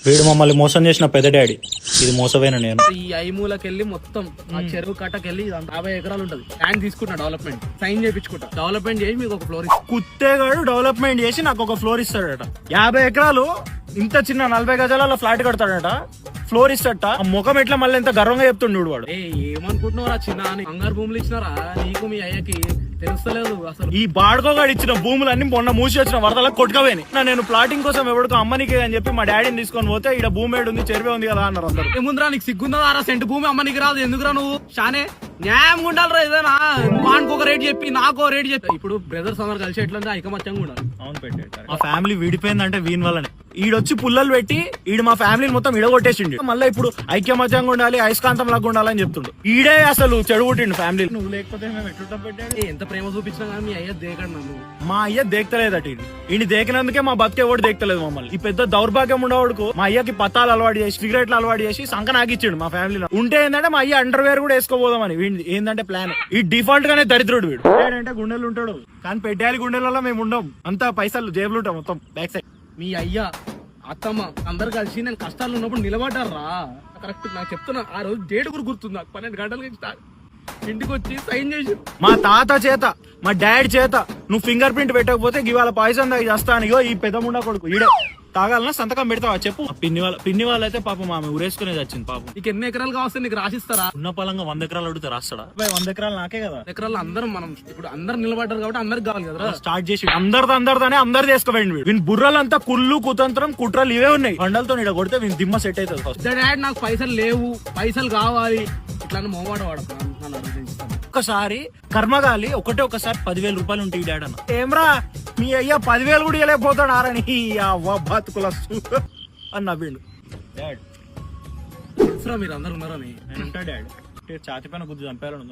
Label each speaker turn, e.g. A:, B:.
A: వీడు మమ్మల్ని మోసం చేసిన పెద్ద డాడీ, ఇది మోసపోయిన నేను.
B: ఈ ఐమూలకెళ్ళి మొత్తం ఆ చెరువు కట్టకెళ్ళి 50 ఎకరాలు ఉంటది. ల్యాండ్ తీసుకుంటా, డెవలప్మెంట్ సైన్ చేయించుకుంటా, డెవలప్మెంట్ చేసి మీకు ఒక ఫ్లోర్
A: కుత్తేగాడు డెవలప్మెంట్ చేసి నాకు ఒక ఫ్లోర్ ఇస్తాడట. 50 ఎకరాలు ఇంత చిన్న 40 గజాల ఫ్లాట్ కడతాడట, ఫ్లోర్ ఇస్తాడట. ఆ ముఖం ఎట్లా మళ్ళీ ఎంత గర్వంగా చెప్తుండు వాడు.
B: ఏమనుకుంటున్నారా చిన్న బంగారు భూములు ఇచ్చినారా నీకు మీ అయ్యకి తెలుస్తలేదు అసలు.
A: ఈ బాడుకోగాడు ఇచ్చిన భూములన్నీ మొన్న మూసి వచ్చిన వరదలకు కొట్టుకపోయినాయి. నేను ప్లాటింగ్ కోసం ఎవరికో అమ్మనికి అని చెప్పి మా డాడీని తీసుకొని పోతే ఇక్కడ భూమి ఏడు ఉంది, చెరువే ఉంది కదా అన్నారు అందరు.
B: ఏముందిరా నీకు సిగ్గుందా? సెంటు భూమి అమ్మనికి రాదు, ఎందుకురా నువ్వు? షానే న్యాయం ఉండాలిరా. ఏదైనా వానికి ఒక రేట్ చెప్పి నాకు రేట్ చెప్పి ఇప్పుడు బ్రదర్స్ అందరు కలిసి ఎట్లా ఐకమత్యంగా ఉండాలి.
A: అవును పెట్టాడు. మా ఫ్యామిలీ విడిపోయిందంటే వీని వల్లనే. ఈడొచ్చి పుల్లలు పెట్టి ఈడు మా ఫ్యామిలీ మొత్తం ఇడగొట్టేసిండు. మళ్ళీ ఇప్పుడు ఐక్యమత్యంగా ఉండాలి, అయస్కాంతం లాగా ఉండాలని చెప్తుండు. ఈడే అసలు చెడగొట్టిండు ఫ్యామిలీ. నువ్వు లేకపోతే మేము ఎట్లా పెట్టాడు.
B: ఎంత ప్రేమ చూపించినా కానీ మీ అయ్య దేకండి నన్ను.
A: మా అయ్య దేక్తలేదట. ఈయన దేకినందుకే మా బతికే ఎవడు దేక్తలేదు మమ్మల్ని. ఈ పెద్ద దౌర్భాగ్యం ఉండేవాడుకు మా అయ్యకి పత్తాలు అలవాటు చేసి, సిగరెట్లు అలవాటు చేసి సంక నాగిచ్చాడు మా ఫ్యామిలీలో. ఉంటే ఏంటంటే మా అయ్య అండర్వేర్ కూడా వేసుకోపోదామని ఏంటంటే ప్లాన్. ఈ డిఫాల్ట్ గానే దరిద్రుడు వీడు. ఏంటంటే గుండెలు ఉంటాడు కానీ పెట్టాలి గుండెలలో మేము ఉండం. అంతా పైసలు జేబులు ఉంటాం మొత్తం బ్యాక్ సైడ్.
B: మీ అయ్యా అత్తమ్మ అందరు కలిసి నేను కష్టాలు ఉన్నప్పుడు నిలబడ్డారా కరెక్ట్. నాకు చెప్తున్నా ఆ రోజు డేట్ కూడా గుర్తుంది నాకు. 12 గంటలకి ఇంటికి వచ్చి సైన్ చేసి
A: మా తాత చేత మా డాడీ చేత నువ్వు ఫింగర్ ప్రింట్ పెట్టకపోతే ఇవాళ పాయిజన్ దాగి చేస్తాను. ఇగో ఈ పెద్ద ముండా కొడుకు ఈడే తాగాలన్నా సంతకం పెడతావా చెప్పు. పిన్ని వాళ్ళ అయితే పాపం ఆమె ఊరేసుకునేది వచ్చింది పాపం.
B: నీకు ఎన్ని ఎకరాలు కావస్తే నీకు రాసిస్తారా?
A: ఉన్న పొలంగా 100 ఎకరాలు అడిగితే రాస్తాడా? 100 ఎకరాలు నాకే కదా.
B: ఎకరాలు అందరం మనం ఇప్పుడు అందరు నిలబడ్డారు కాబట్టి అందరికి కావాలి కదా.
A: స్టార్ట్ చేసి అందరిదానే అందరు చేసుకోండి. వీని బుర్రలంతా కుళ్ళు కుతంత్రం కుట్రలు ఇవే ఉన్నాయి. బండలతో నీడ కొడితే వీని దిమ్మ సెట్ అవుతుంది.
B: డాడ్ నాకు పైసలు లేవు, పైసలు కావాలి ఇట్లా మోమాట వాడతాను.
A: ఒక్కసారి కర్మగాలి ఒకసారి 10,000 రూపాయలు ఉంటాయి డాడ్ అన్న. ఏమ్రా మీ అయ్యా 10,000 కూడా ఇవ్వలేకపోతాడు ఆరని బతుకుల అని నవ్విండు. డాడ్
B: మీరు అందరు ఉన్నారని
A: నేను ఉంటా డాడ్. ఛాతి పైన గుద్దు చంపాలని